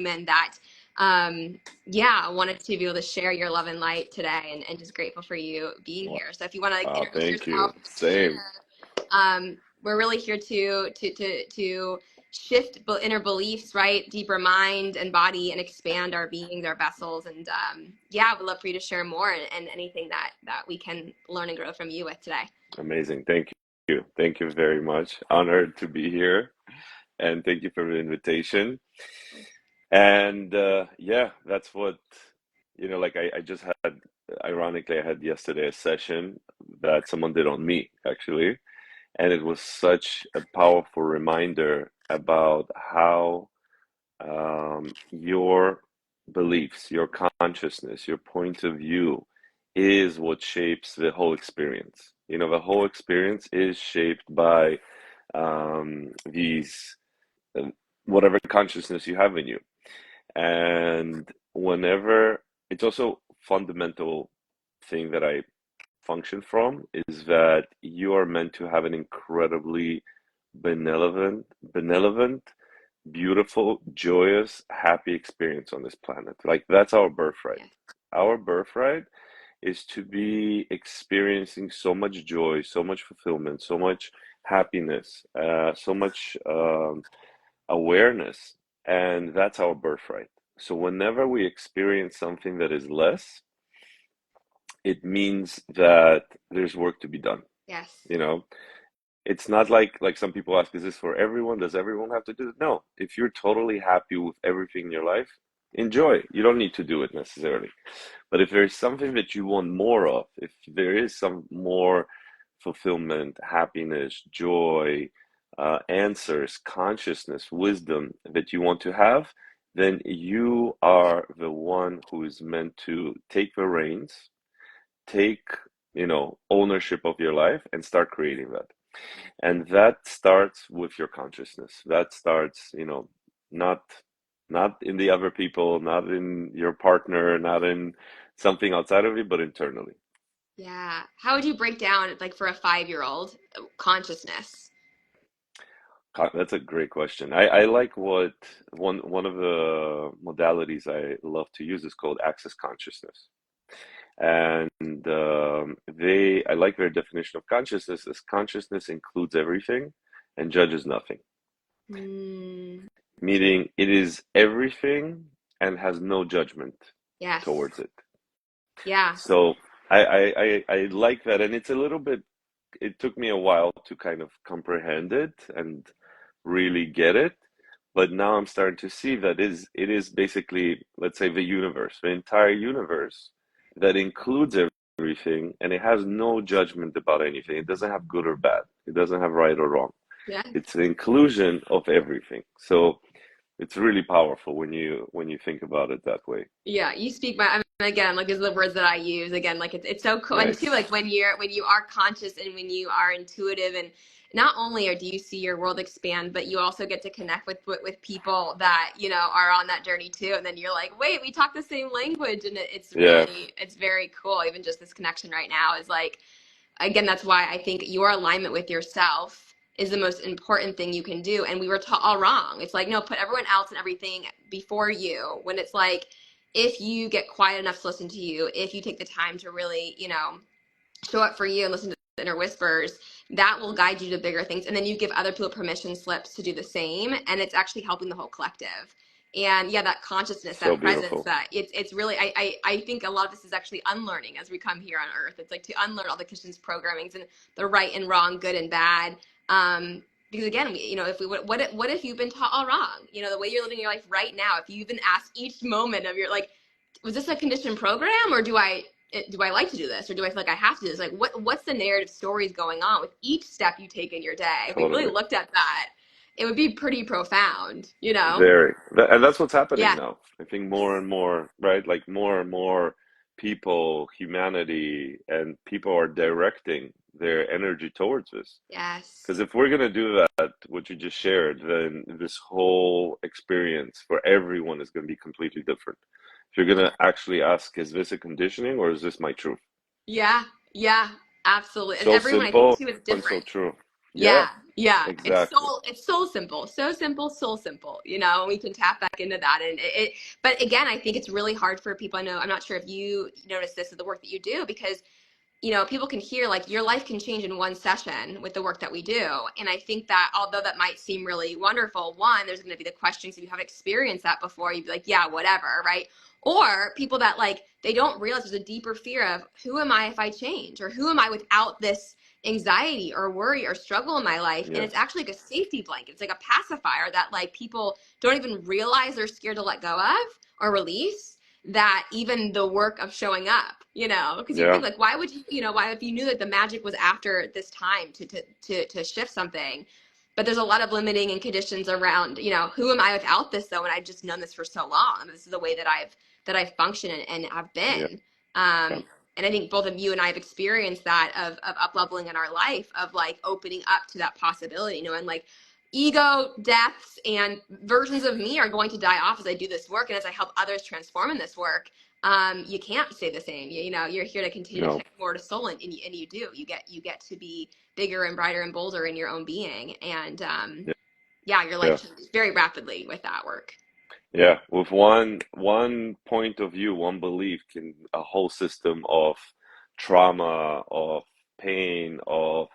and that, yeah, I wanted to be able to share your love and light today, and just grateful for you being here. So if you want to like Wow, introduce thank you. yourself, Same. we're really here to shift inner beliefs, right? Deeper mind and body, and expand our beings, our vessels. And yeah, I would love for you to share more, and anything that we can learn and grow from you with today. Amazing. Thank you. Thank you very much. Honored to be here, and thank you for the invitation. And yeah, that's what, like I just had, ironically, I had yesterday a session that someone did on me, actually. And it was such a powerful reminder about how your beliefs, your consciousness, your point of view is what shapes the whole experience. The whole experience is shaped by these, uh, whatever consciousness you have in you. And whenever, it's also fundamental thing that I function from is that you are meant to have an incredibly benevolent, beautiful, joyous, happy experience on this planet. Like that's our birthright. Yeah. Our birthright is to be experiencing so much joy, so much fulfillment, so much happiness, so much awareness, and that's our birthright. So whenever we experience something that is less, it means that there's work to be done. Yes. You know, it's not like some people ask, is this for everyone? Does everyone have to do it? No. If you're totally happy with everything in your life, enjoy. You don't need to do it necessarily. But if there's something that you want more of, if there is some more fulfillment, happiness, joy, answers, consciousness, wisdom that you want to have, then you are the one who is meant to take the reins, take, ownership of your life and start creating that. And that starts with your consciousness. That starts, not in the other people, not in your partner, not in something outside of you, but internally. Yeah. How would you break down, like for a 5-year-old, consciousness? That's a great question. I like what one of the modalities I love to use is called access consciousness. And I like their definition of consciousness as consciousness includes everything and judges nothing. Mm, Meaning it is everything and has no judgment yes. towards it. Yeah. So I like that, and it's a little bit. It took me a while to kind of comprehend it and really get it, but now I'm starting to see that it is basically, let's say, the universe, the entire universe that includes everything, and it has no judgment about anything. It doesn't have good or bad. It doesn't have right or wrong. Yes. It's the inclusion of everything. So it's really powerful when you think about it that way. Yeah, you speak my, I mean, again, like these are the words that I use. Again, like it's so cool. And too, Nice. like when you are conscious and when you are intuitive, and not only do you see your world expand, but you also get to connect with people that, are on that journey too. And then you're like, wait, we talk the same language, and Yeah, it's very cool. Even just this connection right now is like, again, that's why I think your alignment with yourself is the most important thing you can do. And we were taught all wrong. It's like, no, put everyone else and everything before you. When it's like, if you get quiet enough to listen to you, if you take the time to really, show up for you and listen to the inner whispers, that will guide you to bigger things. And then you give other people permission slips to do the same. And it's actually helping the whole collective. And yeah, that consciousness, so that presence, beautiful. that it's really, I think a lot of this is actually unlearning as we come here on earth. It's like to unlearn all the Christian's programmings and the right and wrong, good and bad. Because again, if we what if you've been taught all wrong? The way you're living your life right now, if you even ask each moment of your, like, was this a conditioned program, or do I like to do this, or do I feel like I have to do this? Like, what's the narrative stories going on with each step you take in your day? If we really Totally. looked at that, it would be pretty profound, Very. And that's what's happening Yeah. now. I think more and more, right? Like more and more people, humanity, and people are directing their energy towards this. Yes. Because if we're going to do that, what you just shared, then this whole experience for everyone is going to be completely different. If you're going to actually ask, is this a conditioning or is this my truth? Yeah. Yeah. Absolutely. And So everyone, I think simple too, is and so different. true. Yeah, Yeah, yeah. exactly. It's soul simple. So simple, soul simple. We can tap back into that. And but again, I think it's really hard for people. I know, I'm not sure if you notice this with the work that you do, because people can hear like your life can change in one session with the work that we do. And I think that although that might seem really wonderful, one, there's going to be the questions if you have experienced that before, you'd be like, yeah, whatever, right? Or people that like, they don't realize there's a deeper fear of who am I if I change, or who am I without this anxiety or worry or struggle in my life. And it's Yes. actually like a safety blanket. It's like a pacifier that like people don't even realize they're scared to let go of or release, that even the work of showing up, because you think Yeah. like, why would why, if you knew that the magic was after this time to shift something. But there's a lot of limiting and conditions around, who am I without this though? And I've just known this for so long. This is the way that I've functioned and have Yeah. been. And I think both of you and I have experienced that of up leveling in our life, of like opening up to that possibility, and like ego deaths and versions of me are going to die off as I do this work and as I help others transform in this work. You can't stay the same. You're here to continue to No. connect more to soul, and you do. You get to be bigger and brighter and bolder in your own being, and Yeah. yeah, your life Yeah. changes very rapidly with that work. Yeah. With one point of view, one belief can a whole system of trauma, of pain, of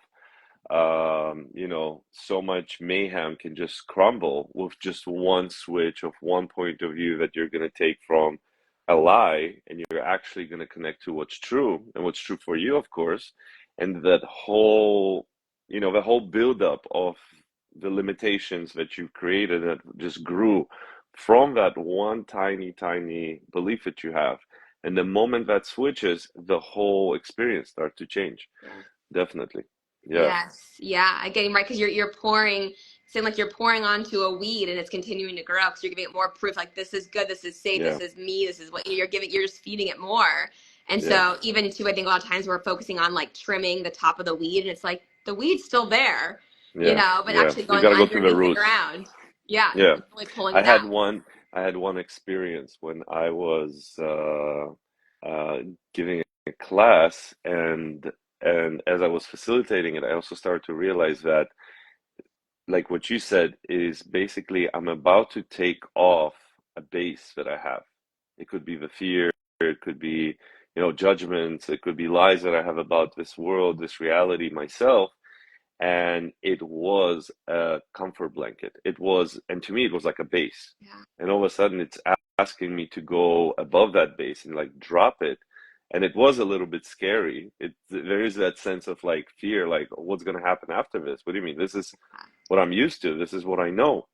so much mayhem can just crumble with just one switch of one point of view that you're going to take from a lie, and you're actually going to connect to what's true and what's true for you, of course. And that whole, the whole buildup of the limitations that you've created that just grew from that one tiny, tiny belief that you have. And the moment that switches, the whole experience starts to change. Yeah. Definitely. Yeah. Yes, yeah, I get it, right, because you're pouring, saying like you're pouring onto a weed and it's continuing to grow because you're giving it more proof, like this is good, this is safe, this Yeah. is me, this is what you're giving, you're just feeding it more. And Yeah. so even too, I think a lot of times we're focusing on like trimming the top of the weed, and it's like the weed's still there, Yeah. but Yeah. actually You going got to go through the underneath the roots. ground. Yeah, Yeah. really pulling I it had out. one I had one experience when I was uh giving a class, and as I was facilitating it, I also started to realize that, like what you said, is basically I'm about to take off a base that I have. It could be the fear, it could be, judgments, it could be lies that I have about this world, this reality, myself. And it was a comfort blanket. And to me, it was like a base. Yeah, And all of a sudden, it's asking me to go above that base and like drop it. And it was a little bit scary. There is that sense of like fear, like what's going to happen after this? What do you mean? This is what I'm used to. This is what I know.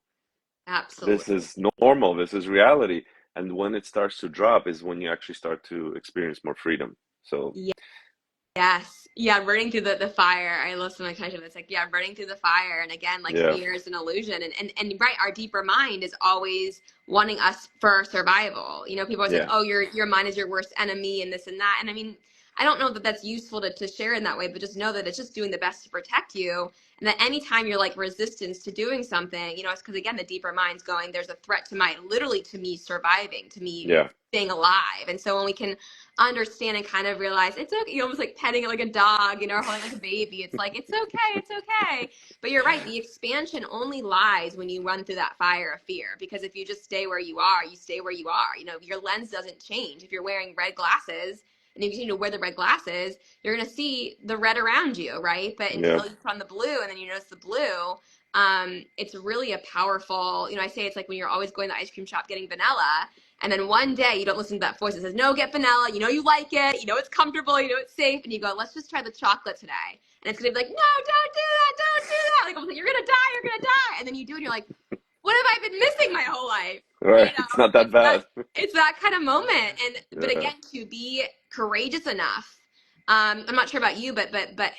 This absolutely. is normal. This is reality. And when it starts to drop is when you actually start to experience more freedom. So, Yes. Yeah, running through the fire. I love some of kind of it's like, yeah, running through the fire. And again, like yeah, fear is an illusion. And right, our deeper mind is always wanting us for survival. People always like, yeah, oh, your mind is your worst enemy and this and that. And I mean, I don't know that that's useful to share in that way, but just know that it's just doing the best to protect you. And that anytime you're like resistance to doing something, it's because again, the deeper mind's going, there's a threat to literally to me surviving, to me yeah, staying alive. And so when we can understand and kind of realize it's okay, you almost like petting it like a dog, or holding like a baby. It's like, it's okay. But you're right, the expansion only lies when you run through that fire of fear. Because if you just stay where you are, you stay where you are. Your lens doesn't change. If you're wearing red glasses and you continue to wear the red glasses, you're gonna see the red around you, right? But yeah, until you put on the blue and then you notice the blue, it's really a powerful, I say it's like when you're always going to the ice cream shop getting vanilla, and then one day you don't listen to that voice that says, no, get vanilla. You like it. It's comfortable. It's safe. And you go, let's just try the chocolate today. And it's going to be like, no, don't do that. Don't do that. Like, I'm like, you're going to die. You're going to die. And then you do, and you're like, what have I been missing my whole life? right. It's not that It's that, bad. it's that kind of moment. But Yeah, again, to be courageous enough. I'm not sure about you, but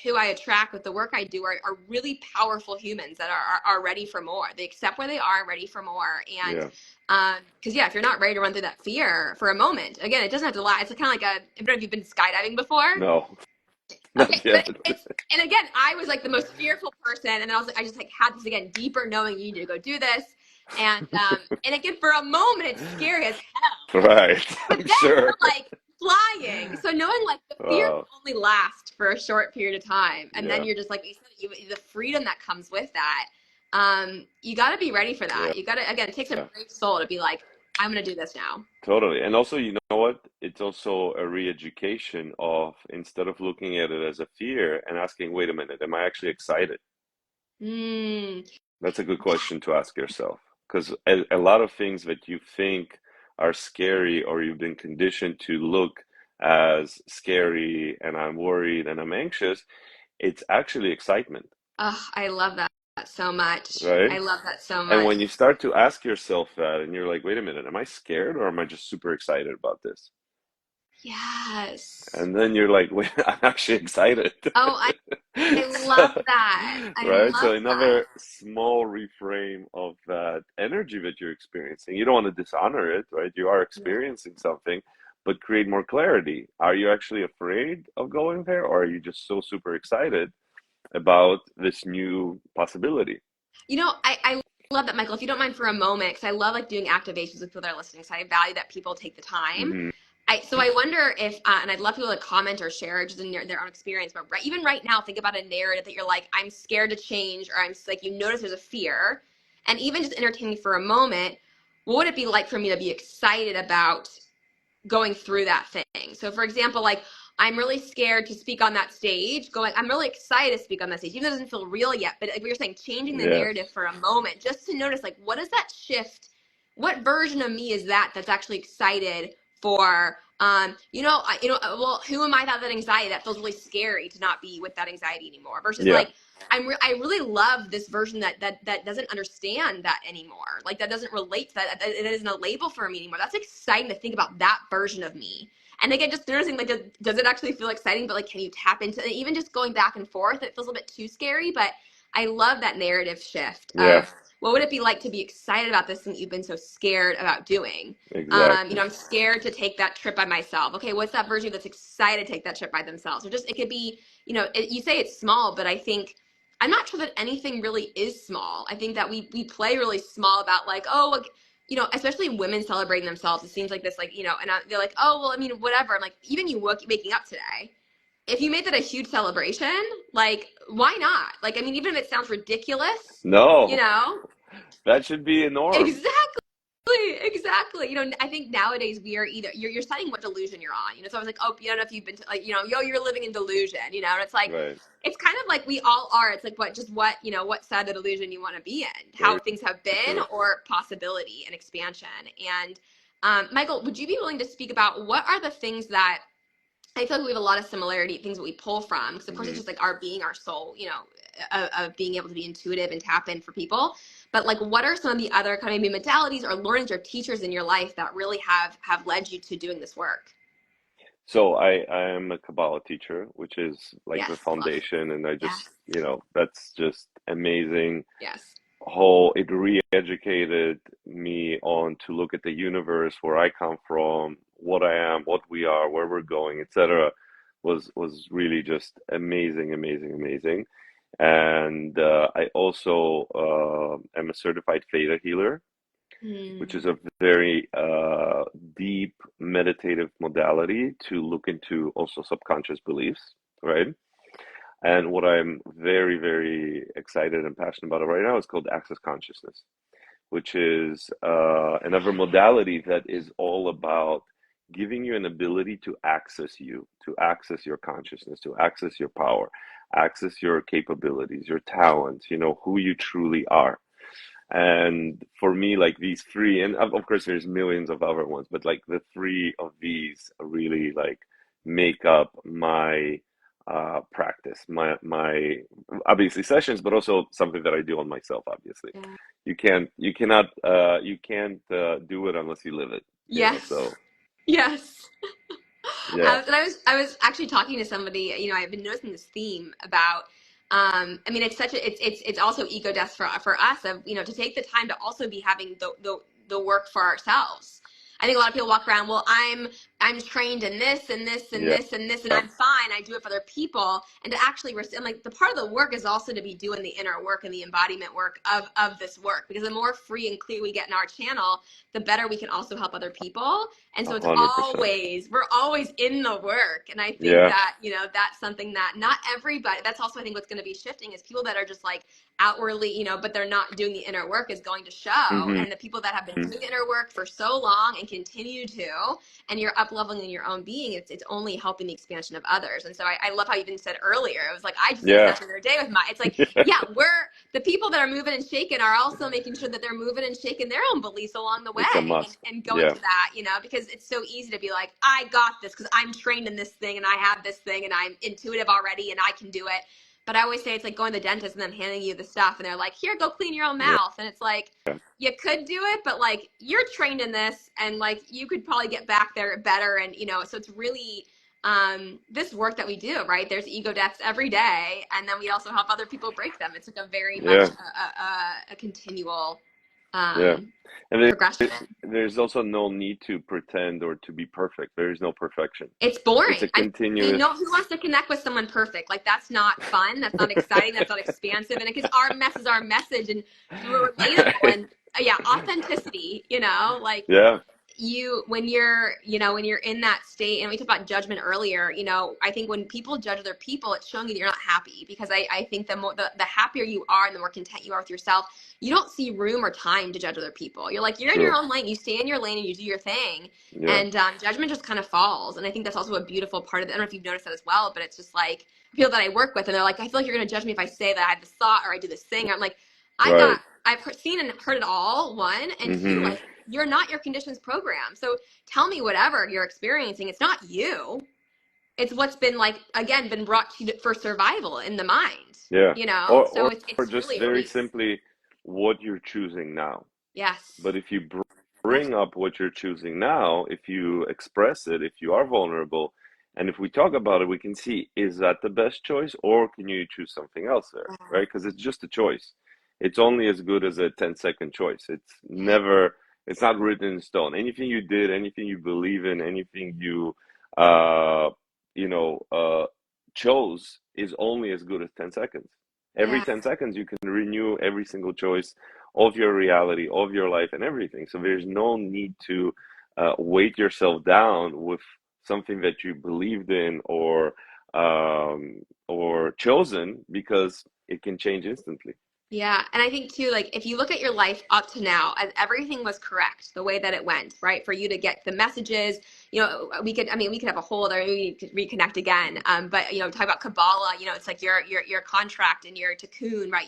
who I attract with the work I do are really powerful humans that are ready for more. They accept where they are and ready for more. And yeah. because yeah, if you're not ready to run through that fear for a moment, again, it doesn't have to last. It's kind of like I don't know if you've been skydiving before. No, Okay, not yet. but and again, I was like the most fearful person, and then I just like had this again deeper knowing you need to go do this, and again for a moment it's scary as hell, Right, but I'm then sure. you're like flying. So knowing like the fear Wow. will only last for a short period of time, and then Yeah. you're just like the freedom that comes with that. You got to be ready for that. Yeah. You got to, again, it takes a Yeah. brave soul to be like, I'm gonna do this now. Totally. And also, you know what? It's also a re-education of, instead of looking at it as a fear and asking, wait a minute, am I actually excited? Mm, That's a good question to ask yourself. Because a lot of things that you think are scary or you've been conditioned to look as scary and I'm worried and I'm anxious, it's actually excitement, oh, I love that so much. right? I love that so And much. when you start to ask yourself that and you're like, wait a minute, am I scared or am I just super excited about this? Yes. And then you're like, wait, I'm actually excited. Oh, I So, love that. I right? So love that. another small reframe of that energy that you're experiencing. You don't want to dishonor it, right? You are Yeah. experiencing something, but create more clarity. Are you actually afraid of going there, or are you just so super excited about this new possibility? I love that, Michael. If you don't mind for a moment, because I love like doing activations with people that are listening. So I value that people take the time. Hmm. So I wonder if, and I'd love people to comment or share just in their own experience. But even right now, think about a narrative that you're like, I'm scared to change, or I'm like, you notice there's a fear, and even just entertaining for a moment. What would it be like for me to be excited about going through that thing? So for example, like I'm really scared to speak on that stage, going, I'm really excited to speak on that stage, even though it doesn't feel real yet. But like you're saying, changing the Yes. narrative for a moment, just to notice like, what is that shift? What version of me is that's actually excited for, well, who am I without that anxiety? That feels really scary to not be with that anxiety anymore versus Yeah. like, I really love this version that doesn't understand that anymore. Like that doesn't relate to that. It isn't a label for me anymore. That's exciting to think about that version of me. And again, just noticing like, does it actually feel exciting? But like, can you tap into it? Even just going back and forth, it feels a little bit too scary. But I love that narrative shift Yeah. of what would it be like to be excited about this thing that you've been so scared about doing? Exactly. I'm scared to take that trip by myself. Okay, what's that version that's excited to take that trip by themselves? Or just it could be, you say it's small, but I think I'm not sure that anything really is small. I think that we play really small about like, oh, like, especially women celebrating themselves. It seems like this, like, and they're like, oh, well, I mean, whatever. I'm like, even you waking up today, if you made that a huge celebration, like, why not? Like, I mean, even if it sounds ridiculous, you No, know, that should be a norm. exactly. Exactly. I think nowadays we are either you're setting what delusion you're on. So I was like, oh, you don't know if you've been to, like, you're living in delusion. And it's like Right. it's kind of like we all are. It's like what side of the delusion you want to be in, how Very things have been, true. or possibility and expansion. And Michael, would you be willing to speak about what are the things that I feel like we have a lot of similarity, things that we pull from, because of course it's Hmm. just like our being, our soul, of being able to be intuitive and tap in for people. But like, what are some of the other kind of maybe modalities or learnings or teachers in your life that really have led you to doing this work? So I am a Kabbalah teacher, which is like Yes, the fluff. foundation, and I Yes, just, that's just amazing. yes, It re-educated me on to look at the universe, where I come from, what I am, what we are, where we're going, etc. Was really just amazing, amazing, amazing. And I also am a certified theta healer, which is mm, a very deep meditative modality to look into also subconscious beliefs, right? And what I'm very, very excited and passionate about right now is called access consciousness, which is another modality that is all about giving you an ability to access you, to access your consciousness, to access your power, access your capabilities, your talents, who you truly are. And for me, like these three, and of course there's millions of other ones, but like the three of these really like make up my practice, my obviously sessions, but also something that I do on myself, obviously. yeah. You can't do it unless you live it, Yes, so yes. yeah. I was actually talking to somebody. I've been noticing this theme about. I mean, it's such a it's also ego death for us of to take the time to also be having the work for ourselves. I think a lot of people walk around. Well, I'm trained in this and this and Yeah. this and this, and I'm fine. I do it for other people, and to actually, and like the part of the work is also to be doing the inner work and the embodiment work of this work, because the more free and clear we get in our channel, the better we can also help other people. And so it's 100%. we're always in the work, and I think Yeah. that that's something that not everybody. That's also I think what's going to be shifting is people that are just like outwardly, but they're not doing the inner work is going to show, Hmm. and the people that have been doing the inner work for so long and continue to, and you're up leveling in your own being, it's only helping the expansion of others. And so I love how you even said earlier, it was like, I just did a Yeah. session the other day with it's like, yeah, we're the people that are moving and shaking are also making sure that they're moving and shaking their own beliefs along the way, It's a must. and going Yeah. to that, because it's so easy to be like, I got this because I'm trained in this thing and I have this thing and I'm intuitive already and I can do it. But I always say it's like going to the dentist and then handing you the stuff and they're like, here, go clean your own Yeah. mouth. And it's like, you could do it, but like you're trained in this and like you could probably get back there better. And so it's really this work that we do, right? There's ego deaths every day, and then we also help other people break them. It's like a very much Yeah. a continual Yeah. And progression. there's also no need to pretend or to be perfect. There is no perfection. It's It's boring. a I mean, continuous. no, who wants to connect with someone perfect? Like that's not fun. That's not exciting. That's not expansive. And because our mess is our message, and we're relatable, and yeah, authenticity. Like Yeah. when you're in that state, and we talked about judgment earlier, I think when people judge other people, it's showing you that you're not happy, because I think the happier you are and the more content you are with yourself, you don't see room or time to judge other people. You're like, you're in your True. own lane, you stay in your lane and you do your thing. Yeah. And judgment just kind of falls. And I think that's also a beautiful part of it. I don't know if you've noticed that as well, but it's just like people that I work with, and they're like, I feel like you're going to judge me if I say that I have this thought or I do this thing. I'm like, Right. I've seen and heard it all, one, and two, Hmm. like, you're not your conditions program. So tell me whatever you're experiencing, it's not you. It's what's been like, again, been brought to you for survival in the mind, Yeah. So Or it's just really a very release. simply what you're choosing now. Yes. But if you bring up what you're choosing now, if you express it, if you are vulnerable, and if we talk about it, we can see, is that the best choice, or can you choose something else there, right? Because it's just a choice. It's only as good as a 10-second choice. It's not written in stone. Anything you did, anything you believe in, anything you, uh, you know, uh, chose is only as good as 10 seconds. Every Yeah. 10 seconds, you can renew every single choice of your reality, of your life, and everything. So there's no need to weight yourself down with something that you believed in or chosen, because it can change instantly. Yeah, and I think too, like if you look at your life up to now, as everything was correct the way that it went, right? For you to get the messages, we could have a whole other, we could reconnect again. But talk about Kabbalah, it's like your contract and your cocoon, right?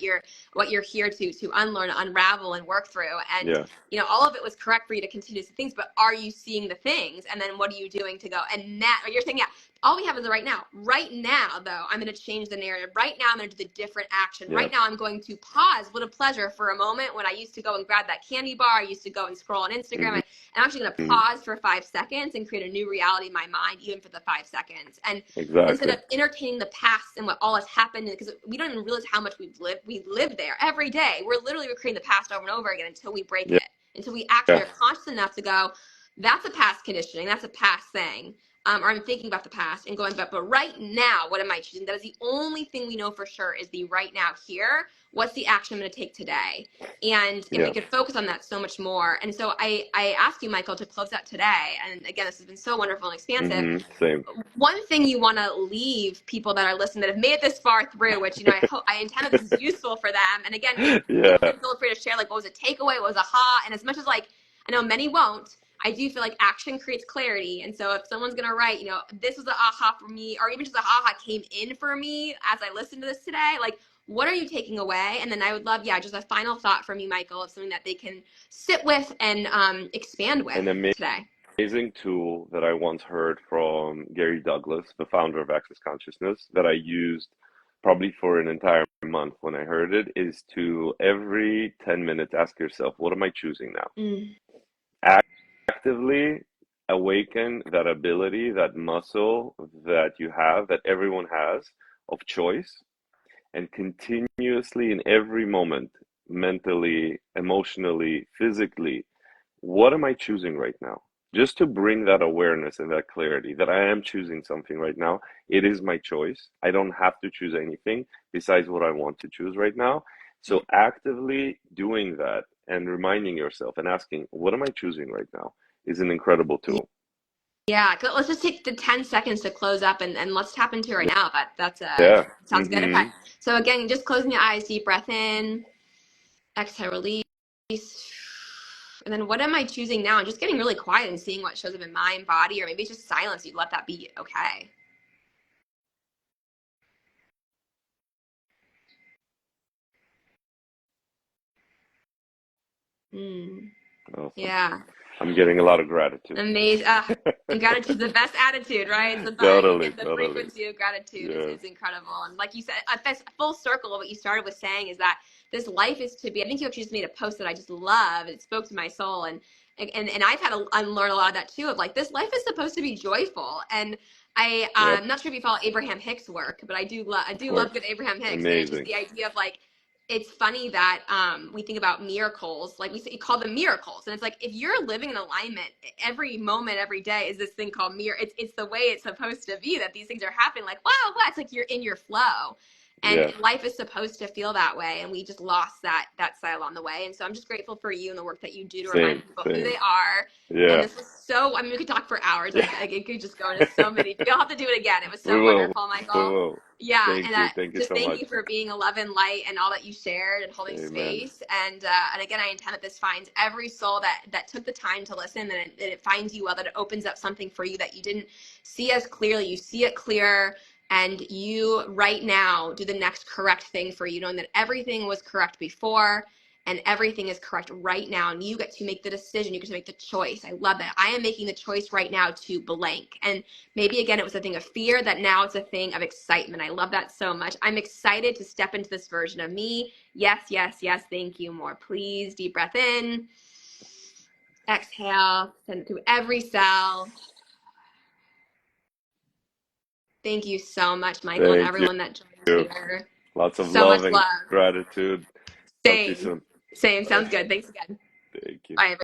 What you're here to unlearn, unravel, and work through. And Yeah, all of it was correct for you to continue to see things, but are you seeing the things? And then what are you doing to go? And that, or you're saying, yeah, all we have is the right now. Right now, though, I'm going to change the narrative. Right now, I'm going to do the different action. yeah. Right now, I'm going to pause. What a pleasure for a moment when I used to go and grab that candy bar. I used to go and scroll on Instagram. Hmm. And I'm actually going to Hmm. pause for 5 seconds and create a new reality in my mind, even for the 5 seconds. And instead Exactly. of entertaining the past and what all has happened, because we don't even realize how much we've lived. We live there every day. We're literally recreating the past over and over again until we break Yeah, it, until we actually yeah, are conscious enough to go, that's a past conditioning. That's a past thing, or I'm thinking about the past and going, but right now, what am I choosing? That is the only thing we know for sure is the right now here. What's the action I'm going to take today? And if we yeah. could focus on that so much more. And so I ask you, Michael, to close out today. And again, this has been so wonderful and expansive. Same. One thing you want to leave people that are listening that have made it this far through, which I intend that this is useful for them. And again, if people Yeah, can feel free to share, like, what was a takeaway, what was a aha, and as much as like I know many won't, I do feel like action creates clarity. And so if someone's going to write, this was an aha for me, or even just a aha came in for me as I listened to this today, like, what are you taking away? And then I would love, just a final thought from you, Michael, of something that they can sit with and expand with an today. amazing tool that I once heard from Gary Douglas, the founder of Access Consciousness, that I used probably for an entire month when I heard it, is to every 10 minutes ask yourself, what am I choosing now? Mm. Actively awaken that ability, that muscle that you have, that everyone has, of choice, and continuously in every moment, mentally, emotionally, physically, what am I choosing right now? just to bring that awareness and that clarity that I am choosing something right now. It is my choice. I don't have to choose anything besides what I want to choose right now. So actively doing that and reminding yourself and asking, what am I choosing right now, is an incredible tool. Yeah, let's just take the 10 seconds to close up and let's tap into it right now. That's Yeah. sounds good. Okay. Mm-hmm. So again, just closing your eyes, deep breath in, exhale, release. And then what am I choosing now? And just getting really quiet and seeing what shows up in mind, body, or maybe it's just silence. You'd let that be okay. Mm, Awesome. yeah. I'm getting a lot of gratitude. Amazing. And gratitude's the best attitude, right? It's the best. Totally, Again, the totally. frequency of gratitude Yes. is incredible. And like you said, a full circle of what you started with saying is that this life is to be. I think you actually just made a post that I just love. It spoke to my soul, and I've had to unlearn a lot of that too. Of like, this life is supposed to be joyful. And Yep. I'm not sure if you follow Abraham Hicks' work, but I Of do course. love good Abraham Hicks, and it's just Amazing. the idea of like, it's funny that we think about miracles, like we say, call them miracles, and it's like if you're living in alignment, every moment, every day is this thing called mirror. It's the way it's supposed to be, that these things are happening. Like, wow, wow, it's like you're in your flow, and Yeah. life is supposed to feel that way. And we just lost that style on the way. And so I'm just grateful for you and the work that you do to remind Same, people who same. they are. And Yeah. this was so. I mean, we could talk for hours. Yeah. It could just go into so many. We'll have to do it again. It was We so will. wonderful, We Michael. will. Yeah, Thank and you. Thank you just so thank much. you for being a love and light and all that you shared and holding Amen. space. And again, I intend that this finds every soul that took the time to listen, that it finds you well, that it opens up something for you that you didn't see as clearly. You see it clear, and you right now do the next correct thing for you, knowing that everything was correct before and everything is correct right now, and you get to make the decision. You get to make the choice. I love that. I am making the choice right now to blank. And maybe again, it was a thing of fear, that now it's a thing of excitement. I love that so much. I'm excited to step into this version of me. Yes, yes, yes. Thank you. More, please. Deep breath in. Exhale. Send it through every cell. Thank you so much, Michael, and Thank everyone that joined you. here. Lots of So love much and love. gratitude. Talk to you Same. soon. Same. Sounds Awesome. good. Thanks again. Thank you. Bye, everyone.